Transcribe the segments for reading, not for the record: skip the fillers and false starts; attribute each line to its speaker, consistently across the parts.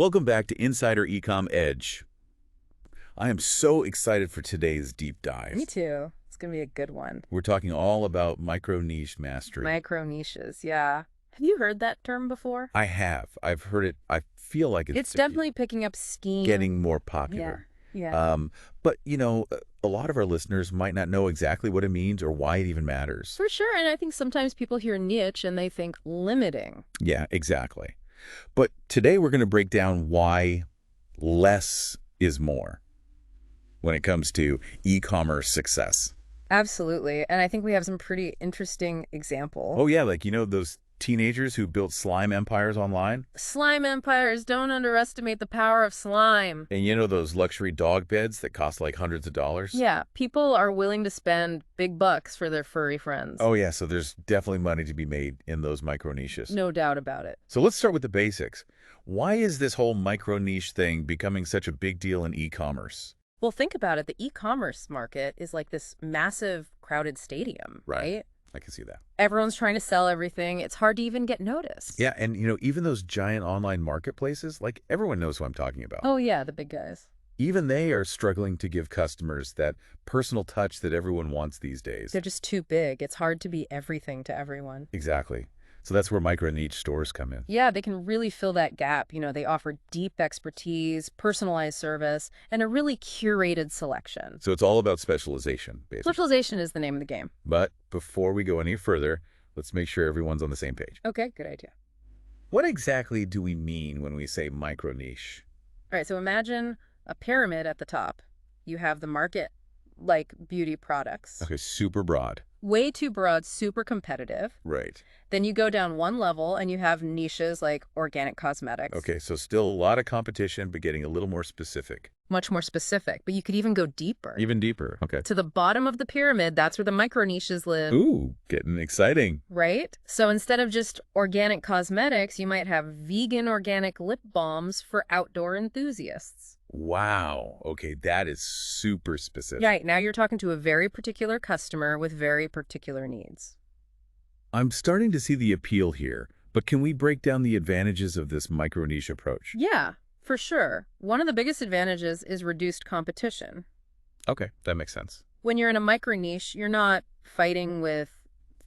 Speaker 1: Welcome back to Insider Ecom Edge. I am so excited for today's deep dive.
Speaker 2: Me too. It's going to be a good one.
Speaker 1: We're talking all about micro-niche mastery.
Speaker 2: Micro niches, yeah. Have you heard that term before?
Speaker 1: I have. I've heard it. I feel like
Speaker 2: It's definitely picking up steam.
Speaker 1: getting more popular.
Speaker 2: Yeah.
Speaker 1: But, a lot of our listeners might not know exactly what it means or why it even matters.
Speaker 2: For sure. And I think sometimes people hear niche and they think limiting.
Speaker 1: Yeah, exactly. But today we're going to break down why less is more when it comes to e-commerce success.
Speaker 2: Absolutely. And I think we have some pretty interesting examples.
Speaker 1: Oh, yeah, like, those teenagers who built slime empires online?
Speaker 2: Slime empires, don't underestimate the power of slime.
Speaker 1: And those luxury dog beds that cost like hundreds of dollars?
Speaker 2: Yeah, people are willing to spend big bucks for their furry friends.
Speaker 1: Oh, yeah, so there's definitely money to be made in those micro niches.
Speaker 2: No doubt about it.
Speaker 1: So let's start with the basics. Why is this whole micro niche thing becoming such a big deal in e-commerce?
Speaker 2: Well, think about it. The e-commerce market is like this massive crowded stadium, right?
Speaker 1: I can see that.
Speaker 2: Everyone's trying to sell everything. It's hard to even get noticed.
Speaker 1: Yeah, and even those giant online marketplaces, like everyone knows who I'm talking about.
Speaker 2: Oh, yeah, the big guys.
Speaker 1: Even they are struggling to give customers that personal touch that everyone wants these days.
Speaker 2: They're just too big. It's hard to be everything to everyone.
Speaker 1: Exactly. So that's where micro niche stores come in.
Speaker 2: Yeah, they can really fill that gap. They offer deep expertise, personalized service, and a really curated selection.
Speaker 1: So it's all about specialization, basically.
Speaker 2: Specialization is the name of the game.
Speaker 1: But before we go any further, let's make sure everyone's on the same page.
Speaker 2: Okay, good idea.
Speaker 1: What exactly do we mean when we say micro niche?
Speaker 2: All right, so imagine a pyramid at the top. You have the market, like beauty products.
Speaker 1: Okay, super broad.
Speaker 2: Way too broad, super competitive.
Speaker 1: Right.
Speaker 2: Then you go down one level and you have niches like organic cosmetics.
Speaker 1: Okay, so still a lot of competition, but getting a little more specific.
Speaker 2: Much more specific, but you could even go deeper.
Speaker 1: Even deeper. Okay.
Speaker 2: To the bottom of the pyramid, that's where the micro niches live.
Speaker 1: Ooh, getting exciting.
Speaker 2: Right? So instead of just organic cosmetics, you might have vegan organic lip balms for outdoor enthusiasts.
Speaker 1: Wow. Okay, that is super specific.
Speaker 2: Right, now you're talking to a very particular customer with very particular needs.
Speaker 1: I'm starting to see the appeal here, but can we break down the advantages of this micro niche approach?
Speaker 2: Yeah, for sure. One of the biggest advantages is reduced competition.
Speaker 1: Okay, that makes sense.
Speaker 2: When you're in a micro niche, you're not fighting with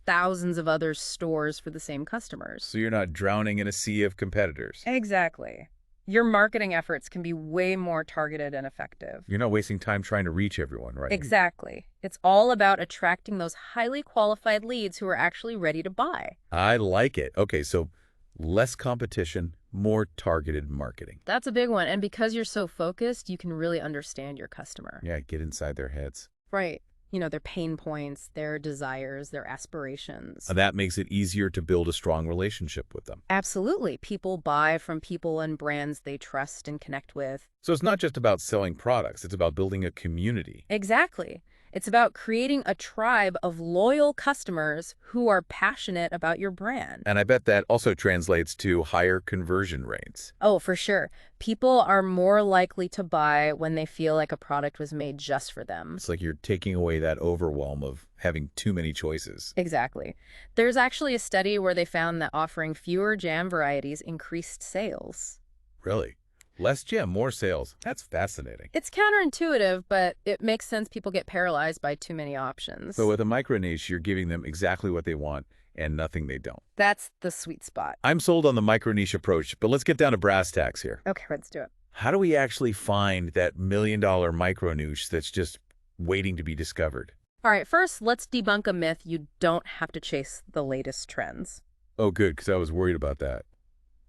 Speaker 2: thousands of other stores for the same customers.
Speaker 1: So you're not drowning in a sea of competitors.
Speaker 2: Exactly. Your marketing efforts can be way more targeted and effective.
Speaker 1: You're not wasting time trying to reach everyone, right?
Speaker 2: Exactly. It's all about attracting those highly qualified leads who are actually ready to buy.
Speaker 1: I like it. Okay, so less competition, more targeted marketing.
Speaker 2: That's a big one. And because you're so focused, you can really understand your customer.
Speaker 1: Yeah, get inside their heads.
Speaker 2: Right. Their pain points, their desires, their aspirations.
Speaker 1: That makes it easier to build a strong relationship with them.
Speaker 2: Absolutely. People buy from people and brands they trust and connect with.
Speaker 1: So it's not just about selling products, it's about building a community.
Speaker 2: Exactly. It's about creating a tribe of loyal customers who are passionate about your brand.
Speaker 1: And I bet that also translates to higher conversion rates.
Speaker 2: Oh, for sure. People are more likely to buy when they feel like a product was made just for them.
Speaker 1: It's like you're taking away that overwhelm of having too many choices.
Speaker 2: Exactly. There's actually a study where they found that offering fewer jam varieties increased sales.
Speaker 1: Really? Less jam, more sales. That's fascinating.
Speaker 2: It's counterintuitive, but it makes sense people get paralyzed by too many options.
Speaker 1: So with a micro niche, you're giving them exactly what they want and nothing they don't.
Speaker 2: That's the sweet spot.
Speaker 1: I'm sold on the micro niche approach, but let's get down to brass tacks here.
Speaker 2: Okay, let's do it.
Speaker 1: How do we actually find that $1 million micro niche that's just waiting to be discovered?
Speaker 2: All right, first, let's debunk a myth. You don't have to chase the latest trends.
Speaker 1: Oh, good, because I was worried about that.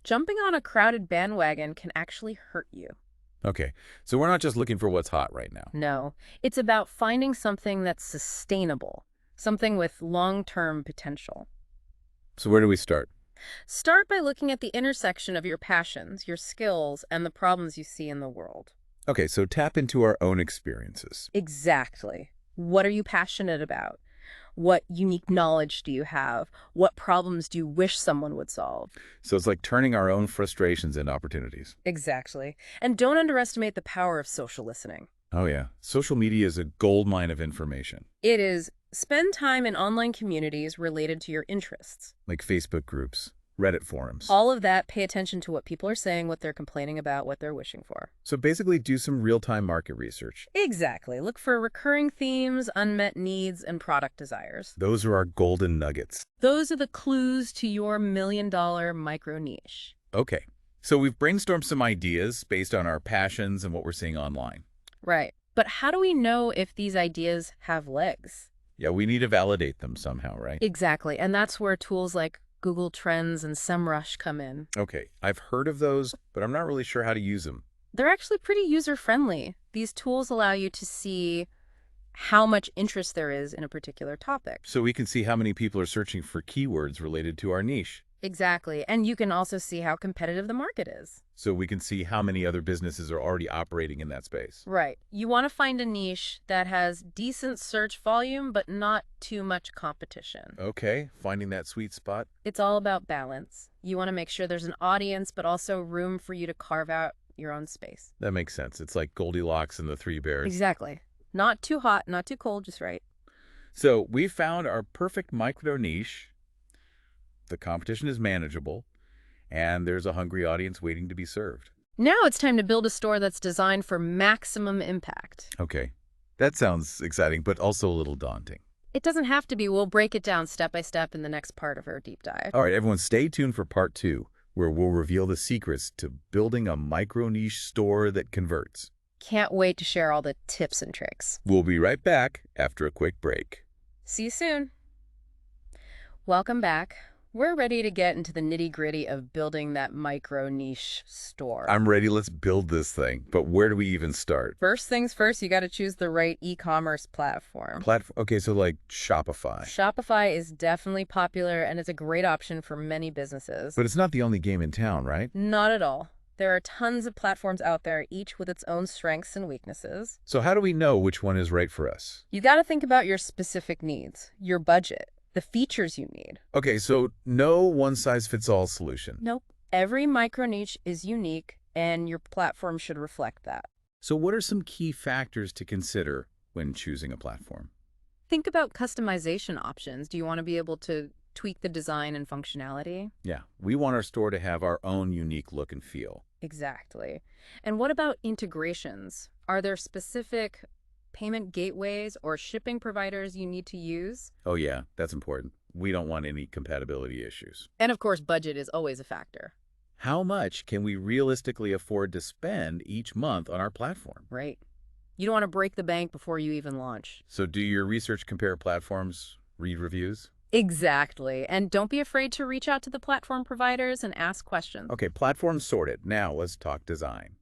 Speaker 2: Jumping on a crowded bandwagon can actually hurt you.
Speaker 1: Okay, so we're not just looking for what's hot right now.
Speaker 2: No, it's about finding something that's sustainable, something with long-term potential.
Speaker 1: So where do we start?
Speaker 2: Start by looking at the intersection of your passions, your skills, and the problems you see in the world.
Speaker 1: Okay, so tap into our own experiences.
Speaker 2: Exactly. What are you passionate about? What unique knowledge do you have? What problems do you wish someone would solve?
Speaker 1: So it's like turning our own frustrations into opportunities.
Speaker 2: Exactly. And don't underestimate the power of social listening.
Speaker 1: Oh yeah, social media is a goldmine of information.
Speaker 2: It is. Spend time in online communities related to your interests.
Speaker 1: Like Facebook groups. Reddit forums.
Speaker 2: All of that, pay attention to what people are saying, what they're complaining about, what they're wishing for.
Speaker 1: So basically do some real-time market research.
Speaker 2: Exactly. Look for recurring themes, unmet needs, and product desires.
Speaker 1: Those are our golden nuggets.
Speaker 2: Those are the clues to your million-dollar micro niche.
Speaker 1: Okay, so we've brainstormed some ideas based on our passions and what we're seeing online.
Speaker 2: Right. But how do we know if these ideas have legs?
Speaker 1: Yeah, we need to validate them somehow, right?
Speaker 2: Exactly. And that's where tools like Google Trends and SEMrush come in.
Speaker 1: Okay, I've heard of those, but I'm not really sure how to use them.
Speaker 2: They're actually pretty user-friendly. These tools allow you to see how much interest there is in a particular topic.
Speaker 1: So we can see how many people are searching for keywords related to our niche.
Speaker 2: Exactly. And you can also see how competitive the market is.
Speaker 1: So we can see how many other businesses are already operating in that space.
Speaker 2: Right. You want to find a niche that has decent search volume, but not too much competition.
Speaker 1: Okay, finding that sweet spot.
Speaker 2: It's all about balance. You want to make sure there's an audience, but also room for you to carve out your own space.
Speaker 1: That makes sense. It's like Goldilocks and the Three Bears.
Speaker 2: Exactly. Not too hot, not too cold, just right.
Speaker 1: So we found our perfect micro niche. The competition is manageable, and there's a hungry audience waiting to be served.
Speaker 2: Now it's time to build a store that's designed for maximum impact.
Speaker 1: Okay, that sounds exciting, but also a little daunting.
Speaker 2: It doesn't have to be. We'll break it down step by step in the next part of our deep dive.
Speaker 1: All right, everyone, stay tuned for part 2, where we'll reveal the secrets to building a micro niche store that converts.
Speaker 2: Can't wait to share all the tips and tricks.
Speaker 1: We'll be right back after a quick break.
Speaker 2: See you soon. Welcome back. We're ready to get into the nitty-gritty of building that micro niche store.
Speaker 1: I'm ready. Let's build this thing. But where do we even start?
Speaker 2: First things first, you got to choose the right e-commerce platform.
Speaker 1: Okay, so like Shopify.
Speaker 2: Shopify is definitely popular and it's a great option for many businesses.
Speaker 1: But it's not the only game in town, right?
Speaker 2: Not at all. There are tons of platforms out there, each with its own strengths and weaknesses.
Speaker 1: So how do we know which one is right for us?
Speaker 2: You got to think about your specific needs, your budget, the features you need.
Speaker 1: Okay, so no one-size-fits-all solution.
Speaker 2: Nope. Every micro niche is unique, and your platform should reflect that.
Speaker 1: So what are some key factors to consider when choosing a platform?
Speaker 2: Think about customization options. Do you want to be able to tweak the design and functionality?
Speaker 1: Yeah, we want our store to have our own unique look and feel.
Speaker 2: Exactly. And what about integrations? Are there specific payment gateways or shipping providers you need to use?
Speaker 1: Oh yeah, that's important. We don't want any compatibility issues.
Speaker 2: And of course, budget is always a factor.
Speaker 1: How much can we realistically afford to spend each month on our platform?
Speaker 2: Right. You don't want to break the bank before you even launch.
Speaker 1: So do your research, compare platforms, read reviews?
Speaker 2: Exactly. And don't be afraid to reach out to the platform providers and ask questions.
Speaker 1: Okay, platform sorted. Now let's talk design.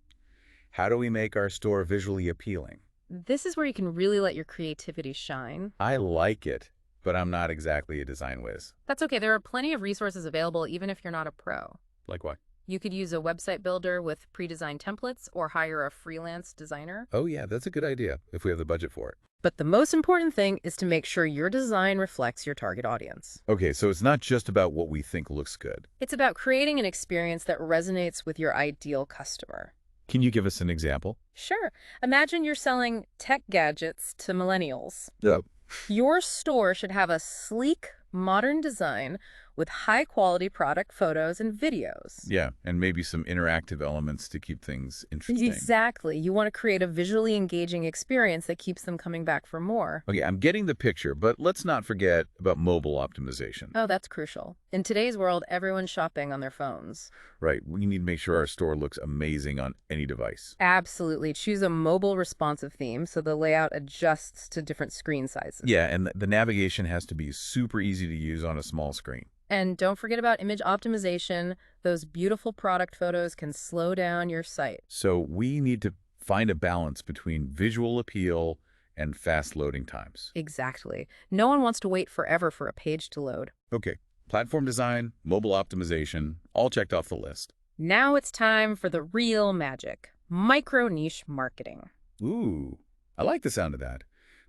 Speaker 1: How do we make our store visually appealing?
Speaker 2: This is where you can really let your creativity shine.
Speaker 1: I like it, but I'm not exactly a design whiz.
Speaker 2: That's okay. There are plenty of resources available even if you're not a pro.
Speaker 1: Like what?
Speaker 2: You could use a website builder with pre-designed templates or hire a freelance designer.
Speaker 1: Oh yeah, that's a good idea if we have the budget for it.
Speaker 2: But the most important thing is to make sure your design reflects your target audience.
Speaker 1: Okay, so it's not just about what we think looks good.
Speaker 2: It's about creating an experience that resonates with your ideal customer.
Speaker 1: Can you give us an example?
Speaker 2: Sure. Imagine you're selling tech gadgets to millennials.
Speaker 1: Yeah.
Speaker 2: Your store should have a sleek, modern design with high-quality product photos and videos.
Speaker 1: Yeah, and maybe some interactive elements to keep things interesting.
Speaker 2: Exactly. You want to create a visually engaging experience that keeps them coming back for more.
Speaker 1: Okay, I'm getting the picture, but let's not forget about mobile optimization.
Speaker 2: Oh, that's crucial. In today's world, everyone's shopping on their phones.
Speaker 1: Right, we need to make sure our store looks amazing on any device.
Speaker 2: Absolutely. Choose a mobile responsive theme so the layout adjusts to different screen sizes.
Speaker 1: Yeah, and the navigation has to be super easy to use on a small screen.
Speaker 2: And don't forget about image optimization. Those beautiful product photos can slow down your site.
Speaker 1: So we need to find a balance between visual appeal and fast loading times.
Speaker 2: Exactly. No one wants to wait forever for a page to load.
Speaker 1: Okay, platform design, mobile optimization, all checked off the list.
Speaker 2: Now it's time for the real magic, micro niche marketing.
Speaker 1: Ooh, I like the sound of that.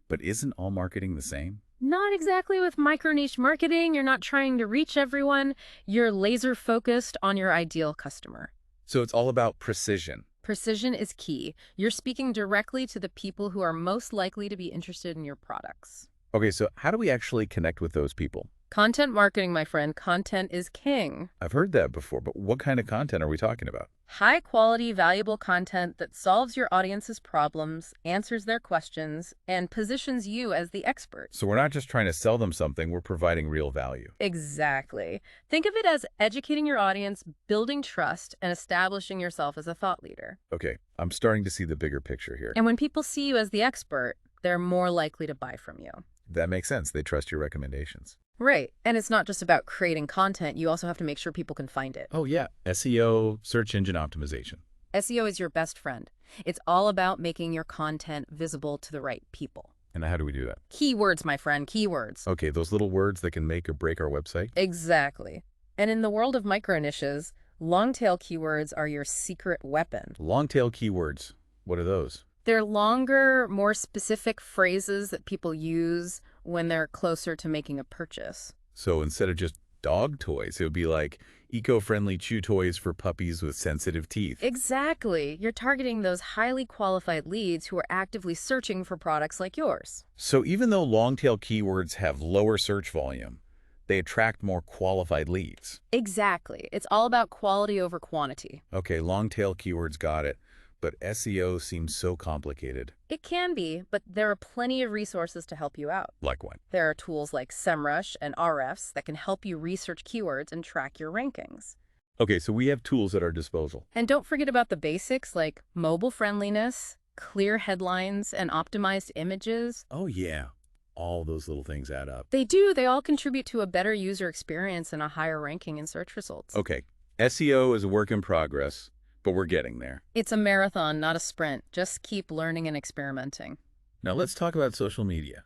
Speaker 1: But isn't all marketing the same?
Speaker 2: Not exactly with micro niche marketing. You're not trying to reach everyone. You're laser focused on your ideal customer.
Speaker 1: So it's all about precision.
Speaker 2: Precision is key. You're speaking directly to the people who are most likely to be interested in your products.
Speaker 1: Okay, so how do we actually connect with those people?
Speaker 2: Content marketing, my friend, content is king.
Speaker 1: I've heard that before, but what kind of content are we talking about?
Speaker 2: High quality, valuable content that solves your audience's problems, answers their questions, and positions you as the expert.
Speaker 1: So we're not just trying to sell them something, we're providing real value.
Speaker 2: Exactly. Think of it as educating your audience, building trust, and establishing yourself as a thought leader.
Speaker 1: Okay, I'm starting to see the bigger picture here.
Speaker 2: And when people see you as the expert, they're more likely to buy from you.
Speaker 1: That makes sense. They trust your recommendations.
Speaker 2: Right. And it's not just about creating content. You also have to make sure people can find it.
Speaker 1: Oh, yeah. SEO, search engine optimization.
Speaker 2: SEO is your best friend. It's all about making your content visible to the right people.
Speaker 1: And how do we do that?
Speaker 2: Keywords, my friend, keywords.
Speaker 1: Okay, those little words that can make or break our website?
Speaker 2: Exactly. And in the world of micro niches, long-tail keywords are your secret weapon.
Speaker 1: Long-tail keywords. What are those?
Speaker 2: They're longer, more specific phrases that people use when they're closer to making a purchase.
Speaker 1: So instead of just dog toys, it would be like eco-friendly chew toys for puppies with sensitive teeth.
Speaker 2: Exactly. You're targeting those highly qualified leads who are actively searching for products like yours.
Speaker 1: So even though long-tail keywords have lower search volume, they attract more qualified leads.
Speaker 2: Exactly. It's all about quality over quantity.
Speaker 1: Okay, long-tail keywords, got it. But SEO seems so complicated.
Speaker 2: It can be, but there are plenty of resources to help you out.
Speaker 1: Like what?
Speaker 2: There are tools like SEMrush and RFs that can help you research keywords and track your rankings.
Speaker 1: Okay, so we have tools at our disposal.
Speaker 2: And don't forget about the basics like mobile friendliness, clear headlines, and optimized images.
Speaker 1: Oh, yeah. All those little things add up.
Speaker 2: They do. They all contribute to a better user experience and a higher ranking in search results.
Speaker 1: Okay, SEO is a work in progress, but we're getting there.
Speaker 2: It's a marathon, not a sprint. Just keep learning and experimenting.
Speaker 1: Now let's talk about social media.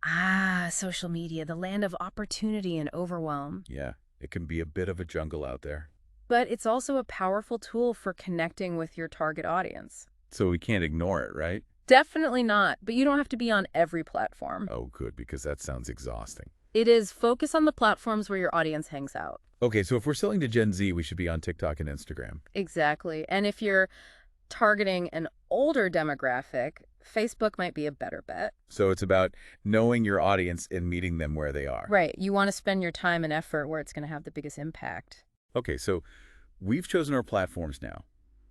Speaker 2: Ah, social media, the land of opportunity and overwhelm.
Speaker 1: Yeah, it can be a bit of a jungle out there.
Speaker 2: But it's also a powerful tool for connecting with your target audience.
Speaker 1: So we can't ignore it, right?
Speaker 2: Definitely not, but you don't have to be on every platform.
Speaker 1: Oh, good, because that sounds exhausting.
Speaker 2: It is focus on the platforms where your audience hangs out.
Speaker 1: Okay, so if we're selling to Gen Z, we should be on TikTok and Instagram.
Speaker 2: Exactly. And if you're targeting an older demographic, Facebook might be a better bet.
Speaker 1: So it's about knowing your audience and meeting them where they are.
Speaker 2: Right. You want to spend your time and effort where it's going to have the biggest impact.
Speaker 1: Okay, so we've chosen our platforms now.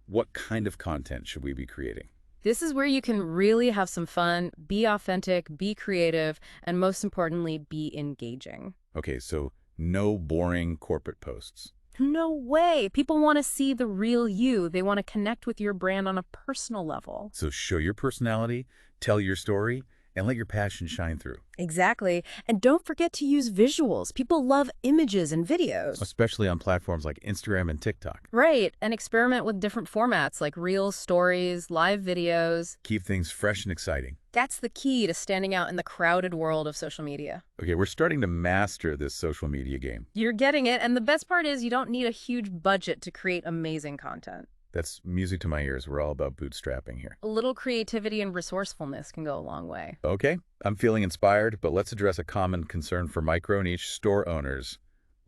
Speaker 1: What kind of content should we be creating?
Speaker 2: This is where you can really have some fun, be authentic, be creative, and most importantly, be engaging.
Speaker 1: Okay, so no boring corporate posts.
Speaker 2: No way. People want to see the real you. They want to connect with your brand on a personal level.
Speaker 1: So show your personality, tell your story, and let your passion shine through.
Speaker 2: Exactly. And don't forget to use visuals. People love images and videos.
Speaker 1: Especially on platforms like Instagram and TikTok.
Speaker 2: Right. And experiment with different formats like reels, stories, live videos.
Speaker 1: Keep things fresh and exciting.
Speaker 2: That's the key to standing out in the crowded world of social media.
Speaker 1: Okay, we're starting to master this social media game.
Speaker 2: You're getting it. And the best part is you don't need a huge budget to create amazing content.
Speaker 1: That's music to my ears. We're all about bootstrapping here.
Speaker 2: A little creativity and resourcefulness can go a long way.
Speaker 1: Okay, I'm feeling inspired, but let's address a common concern for micro-niche store owners: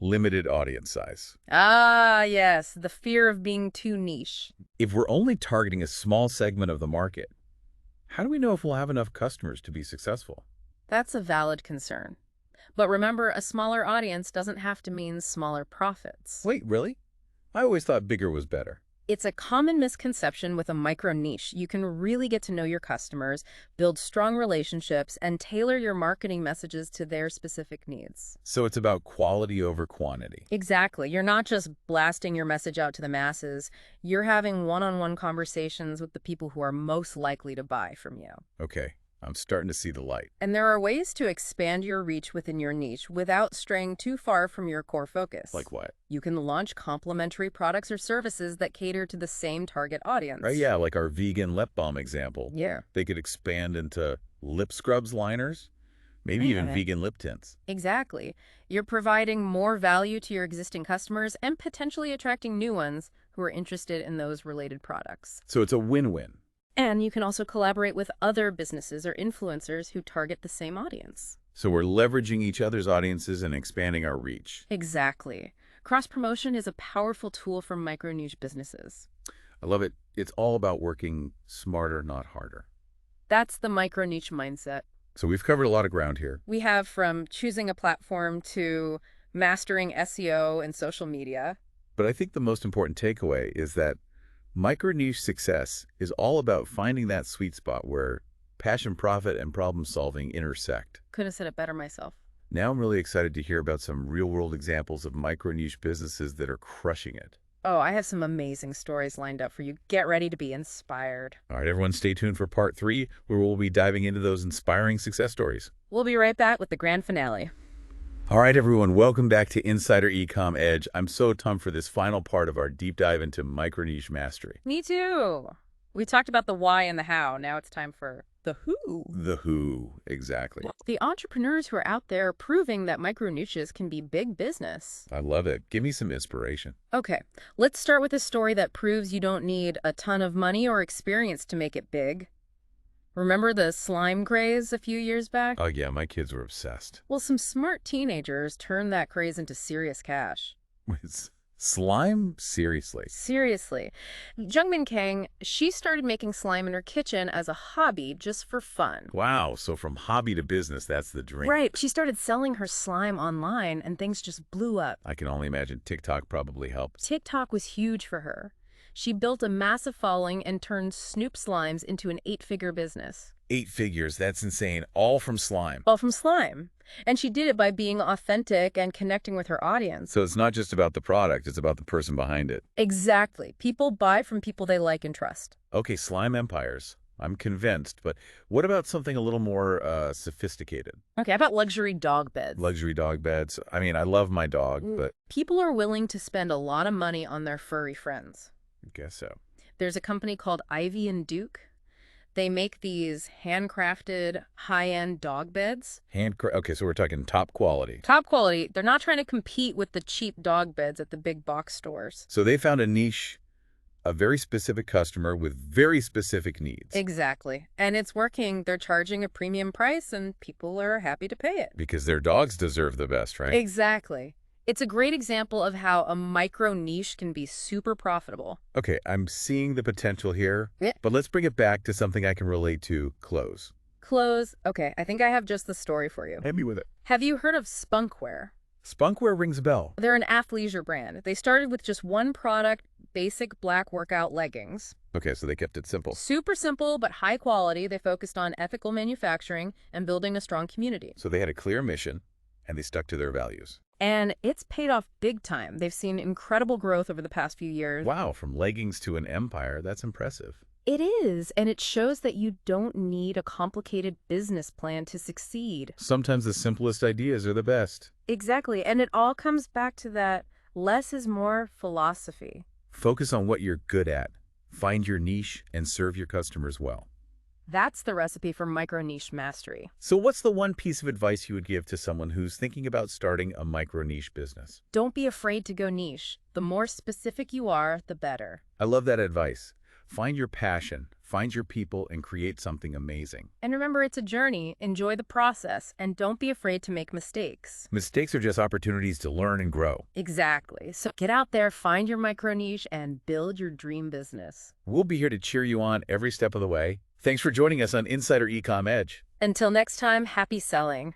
Speaker 1: limited audience size.
Speaker 2: Ah, yes, the fear of being too niche.
Speaker 1: If we're only targeting a small segment of the market, how do we know if we'll have enough customers to be successful?
Speaker 2: That's a valid concern. But remember, a smaller audience doesn't have to mean smaller profits.
Speaker 1: Wait, really? I always thought bigger was better.
Speaker 2: It's a common misconception with a micro niche. You can really get to know your customers, build strong relationships, and tailor your marketing messages to their specific needs.
Speaker 1: So it's about quality over quantity.
Speaker 2: Exactly. You're not just blasting your message out to the masses. You're having one-on-one conversations with the people who are most likely to buy from you.
Speaker 1: Okay, I'm starting to see the light.
Speaker 2: And there are ways to expand your reach within your niche without straying too far from your core focus.
Speaker 1: Like what?
Speaker 2: You can launch complementary products or services that cater to the same target audience.
Speaker 1: Right, yeah, like our vegan lip balm example.
Speaker 2: Yeah.
Speaker 1: They could expand into lip scrubs liners, maybe
Speaker 2: I
Speaker 1: even
Speaker 2: get it.
Speaker 1: vegan lip tints.
Speaker 2: Exactly. You're providing more value to your existing customers and potentially attracting new ones who are interested in those related products.
Speaker 1: So it's a win-win.
Speaker 2: And you can also collaborate with other businesses or influencers who target the same audience.
Speaker 1: So we're leveraging each other's audiences and expanding our reach.
Speaker 2: Exactly. Cross-promotion is a powerful tool for micro-niche businesses.
Speaker 1: I love it. It's all about working smarter, not harder.
Speaker 2: That's the micro-niche mindset.
Speaker 1: So we've covered a lot of ground here.
Speaker 2: We have from choosing a platform to mastering SEO and social media.
Speaker 1: But I think the most important takeaway is that micro-niche success is all about finding that sweet spot where passion, profit, and problem-solving intersect.
Speaker 2: Couldn't have said it better myself.
Speaker 1: Now I'm really excited to hear about some real-world examples of micro-niche businesses that are crushing it.
Speaker 2: Oh, I have some amazing stories lined up for you. Get ready to be inspired.
Speaker 1: All right, everyone, stay tuned for part 3, where we'll be diving into those inspiring success stories.
Speaker 2: We'll be right back with the grand finale.
Speaker 1: All right, everyone, welcome back to Insider Ecom Edge. I'm so pumped for this final part of our deep dive into micro-niche mastery.
Speaker 2: Me too. We talked about the why and the how. Now it's time for the who.
Speaker 1: The who, exactly.
Speaker 2: The entrepreneurs who are out there proving that micro niches can be big business.
Speaker 1: I love it. Give me some inspiration.
Speaker 2: Okay, let's start with a story that proves you don't need a ton of money or experience to make it big. Remember the slime craze a few years back?
Speaker 1: Oh, yeah, my kids were obsessed.
Speaker 2: Well, some smart teenagers turned that craze into serious cash.
Speaker 1: It's slime? Seriously?
Speaker 2: Seriously. Jungmin Kang, she started making slime in her kitchen as a hobby just for fun.
Speaker 1: Wow, so from hobby to business, that's the dream.
Speaker 2: Right. She started selling her slime online and things just blew up.
Speaker 1: I can only imagine TikTok probably helped.
Speaker 2: TikTok was huge for her. She built a massive following and turned Snoop Slimes into an 8-figure business.
Speaker 1: 8 figures, that's insane. All from slime.
Speaker 2: All from slime. And she did it by being authentic and connecting with her audience.
Speaker 1: So it's not just about the product, it's about the person behind it.
Speaker 2: Exactly. People buy from people they like and trust.
Speaker 1: Okay, slime empires. I'm convinced, but what about something a little more sophisticated?
Speaker 2: Okay, how about luxury dog beds?
Speaker 1: Luxury dog beds. I mean, I love my dog, but
Speaker 2: People are willing to spend a lot of money on their furry friends.
Speaker 1: I guess so.
Speaker 2: There's a company called Ivy and Duke. They make these handcrafted, high-end dog beds.
Speaker 1: Okay, so we're talking top quality.
Speaker 2: Top quality. They're not trying to compete with the cheap dog beds at the big box stores.
Speaker 1: So they found a niche, a very specific customer with very specific needs.
Speaker 2: Exactly. And it's working. They're charging a premium price, and people are happy to pay it.
Speaker 1: Because their dogs deserve the best, right?
Speaker 2: Exactly. It's a great example of how a micro niche can be super profitable.
Speaker 1: Okay, I'm seeing the potential here,
Speaker 2: Yeah.
Speaker 1: but let's bring it back to something I can relate to, clothes.
Speaker 2: Clothes. Okay, I think I have just the story for you.
Speaker 1: Hit me with it.
Speaker 2: Have you heard of Spunkware?
Speaker 1: Spunkware rings a bell.
Speaker 2: They're an athleisure brand. They started with just one product, basic black workout leggings.
Speaker 1: Okay, so they kept it simple.
Speaker 2: Super simple, but high quality. They focused on ethical manufacturing and building a strong community.
Speaker 1: So they had a clear mission, and they stuck to their values.
Speaker 2: And it's paid off big time. They've seen incredible growth over the past few years.
Speaker 1: Wow, from leggings to an empire, that's impressive.
Speaker 2: It is, and it shows that you don't need a complicated business plan to succeed.
Speaker 1: Sometimes the simplest ideas are the best.
Speaker 2: Exactly, and it all comes back to that less is more philosophy.
Speaker 1: Focus on what you're good at. Find your niche and serve your customers well.
Speaker 2: That's the recipe for micro niche mastery.
Speaker 1: So what's the one piece of advice you would give to someone who's thinking about starting a micro niche business?
Speaker 2: Don't be afraid to go niche. The more specific you are, the better.
Speaker 1: I love that advice. Find your passion, find your people, and create something amazing.
Speaker 2: And remember, it's a journey. Enjoy the process, and don't be afraid to make mistakes.
Speaker 1: Mistakes are just opportunities to learn and grow.
Speaker 2: Exactly. So get out there, find your micro niche, and build your dream business.
Speaker 1: We'll be here to cheer you on every step of the way. Thanks for joining us on Insider Ecom Edge.
Speaker 2: Until next time, happy selling.